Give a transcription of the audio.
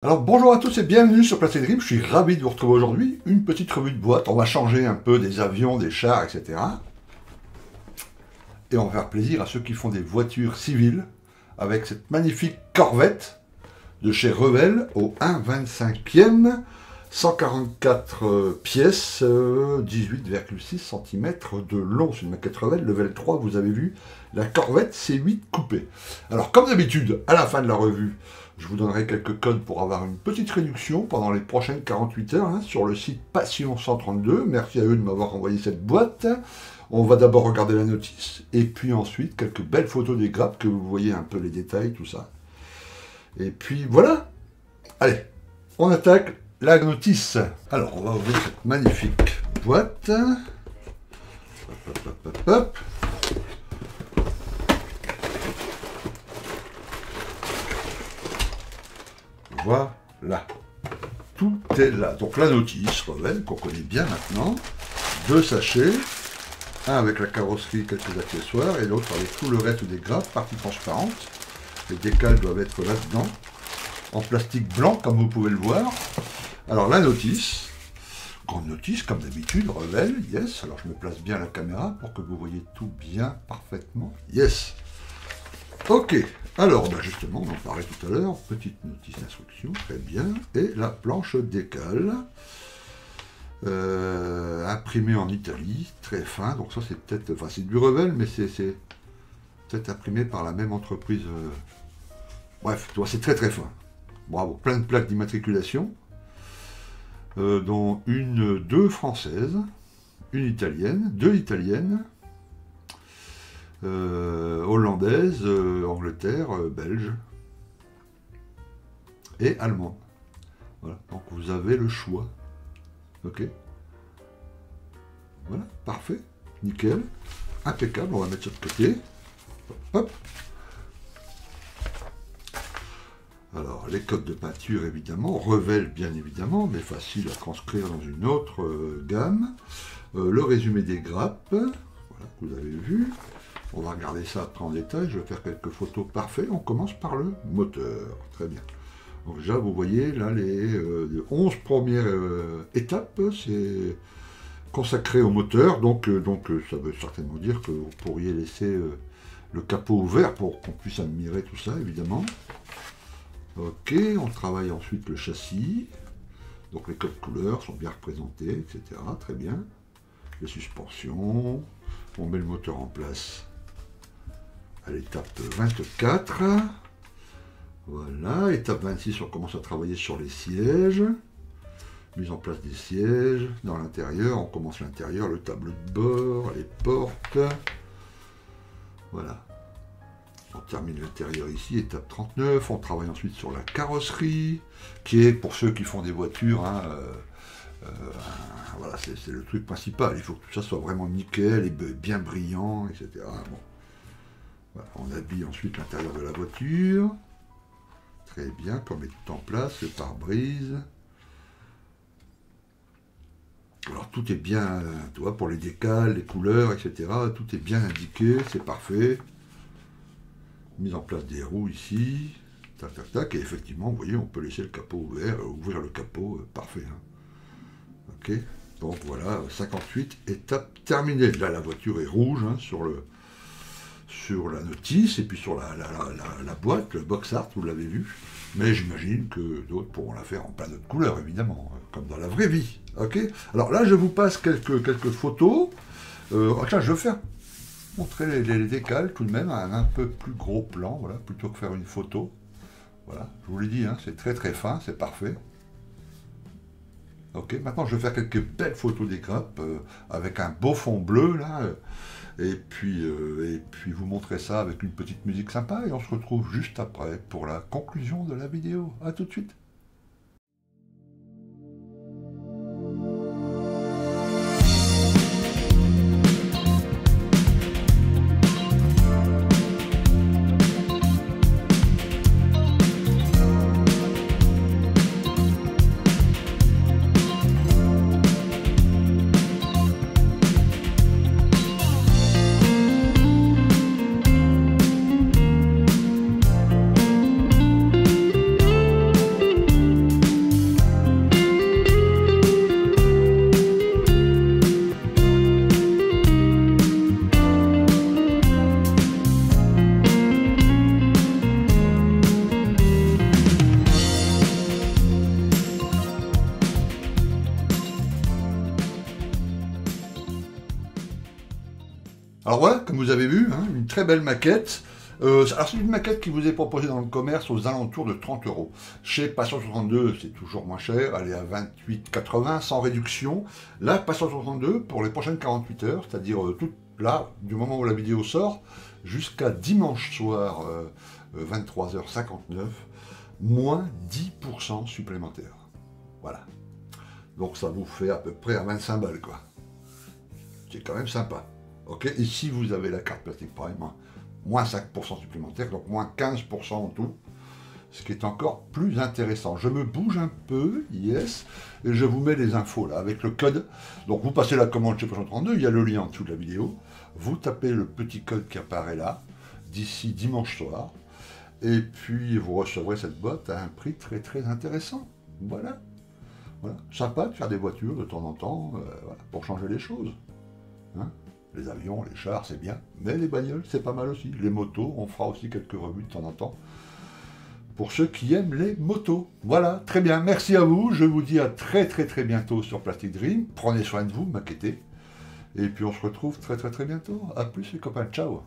Alors bonjour à tous et bienvenue sur Placé Dream, je suis ravi de vous retrouver aujourd'hui. Une petite revue de boîte, on va changer un peu des avions, des chars, etc. Et on va faire plaisir à ceux qui font des voitures civiles avec cette magnifique Corvette de chez Revell au 1,25e, 144 pièces, 18,6 cm de long. C'est une maquette Revell, level 3, vous avez vu, la Corvette C8 coupée. Alors comme d'habitude, à la fin de la revue, je vous donnerai quelques codes pour avoir une petite réduction pendant les prochaines 48 heures sur le site Passion 132. Merci à eux de m'avoir envoyé cette boîte. On va d'abord regarder la notice et puis ensuite quelques belles photos des grappes que vous voyez un peu les détails, tout ça. Et puis voilà. Allez, on attaque la notice. Alors, on va ouvrir cette magnifique boîte. Hop, hop, hop, hop. Voilà, tout est là. Donc la notice Revell, qu'on connaît bien maintenant, deux sachets, un avec la carrosserie, quelques accessoires, et l'autre avec tout le reste des grappes, partie transparente. Les décals doivent être là-dedans, en plastique blanc, comme vous pouvez le voir. Alors la notice, grande notice, comme d'habitude, Revell, yes. Alors je me place bien la caméra pour que vous voyez tout bien, parfaitement, yes. Ok, alors justement, on en parlait tout à l'heure, petite notice d'instruction, très bien, et la planche décale, imprimée en Italie, très fin, donc ça c'est peut-être, enfin c'est du Revell, mais c'est peut-être imprimé par la même entreprise, bref, c'est très très fin, bravo, plein de plaques d'immatriculation, dont deux françaises, une italienne, deux italiennes, hollandaise, Angleterre, belge et allemande. Voilà, donc vous avez le choix. Ok. Voilà, parfait, nickel, impeccable. On va mettre ça de côté. Hop. Alors les codes de peinture évidemment, Revell bien évidemment, mais facile à transcrire dans une autre gamme. Le résumé des grappes, voilà, que vous avez vu. On va regarder ça après en détail, je vais faire quelques photos parfaites. On commence par le moteur, très bien. Donc déjà, vous voyez, là, les 11 premières étapes, c'est consacré au moteur, donc ça veut certainement dire que vous pourriez laisser le capot ouvert pour qu'on puisse admirer tout ça, évidemment. Ok, on travaille ensuite le châssis, donc les codes couleurs sont bien représentés, etc., très bien. Les suspensions, on met le moteur en place à l'étape 24, voilà, étape 26, on commence à travailler sur les sièges, mise en place des sièges, dans l'intérieur, on commence l'intérieur, le tableau de bord, les portes, voilà, on termine l'intérieur ici, étape 39, on travaille ensuite sur la carrosserie, qui est, pour ceux qui font des voitures, voilà, c'est le truc principal, il faut que tout ça soit vraiment nickel et bien brillant, etc. Bon. Voilà, on habille ensuite l'intérieur de la voiture. Très bien, on met tout en place, le pare-brise. Alors tout est bien, tu vois, pour les décals, les couleurs, etc. Tout est bien indiqué, c'est parfait. Mise en place des roues ici. Tac, tac, tac. Et effectivement, vous voyez, on peut laisser le capot ouvert, ouvrir le capot, parfait. Hein. Ok, donc voilà, 58, étape terminée. Là, la voiture est rouge sur la notice et puis sur la boîte, le box art, vous l'avez vu. Mais j'imagine que d'autres pourront la faire en plein d'autres couleurs, évidemment, comme dans la vraie vie. Ok. Alors là, je vous passe quelques photos. Tiens, je vais faire montrer les décals tout de même à un peu plus gros plan, voilà, plutôt que faire une photo. Voilà, je vous l'ai dit, hein, c'est très très fin, c'est parfait. Ok, maintenant je vais faire quelques belles photos des grappes avec un beau fond bleu là, et puis vous montrer ça avec une petite musique sympa et on se retrouve juste après pour la conclusion de la vidéo. A tout de suite. Alors voilà, comme vous avez vu, hein, une très belle maquette. Alors c'est une maquette qui vous est proposée dans le commerce aux alentours de 30 €. Chez Passion 62, c'est toujours moins cher, elle est à 28,80 sans réduction. Là, Passion 62, pour les prochaines 48 heures, c'est-à-dire tout là, du moment où la vidéo sort, jusqu'à dimanche soir, 23h59, moins 10% supplémentaire. Voilà. Donc ça vous fait à peu près à 25 balles, quoi. C'est quand même sympa. Ok. Et si vous avez la carte Plastic Prime, moins 5% supplémentaire, donc moins 15% en tout, ce qui est encore plus intéressant. Je me bouge un peu, yes, et je vous mets les infos là, avec le code. Donc vous passez la commande chez Passion 32, il y a le lien en dessous de la vidéo, vous tapez le petit code qui apparaît là, d'ici dimanche soir, et puis vous recevrez cette boîte à un prix très très intéressant. Voilà. Voilà. Sympa de faire des voitures de temps en temps, voilà, pour changer les choses. Hein, les avions, les chars, c'est bien, mais les bagnoles, c'est pas mal aussi. Les motos, on fera aussi quelques revues de temps en temps, pour ceux qui aiment les motos. Voilà, très bien, merci à vous, je vous dis à très très très bientôt sur Plastic Dream, prenez soin de vous, m'inquiétez, et puis on se retrouve très très très bientôt. A plus les copains, ciao.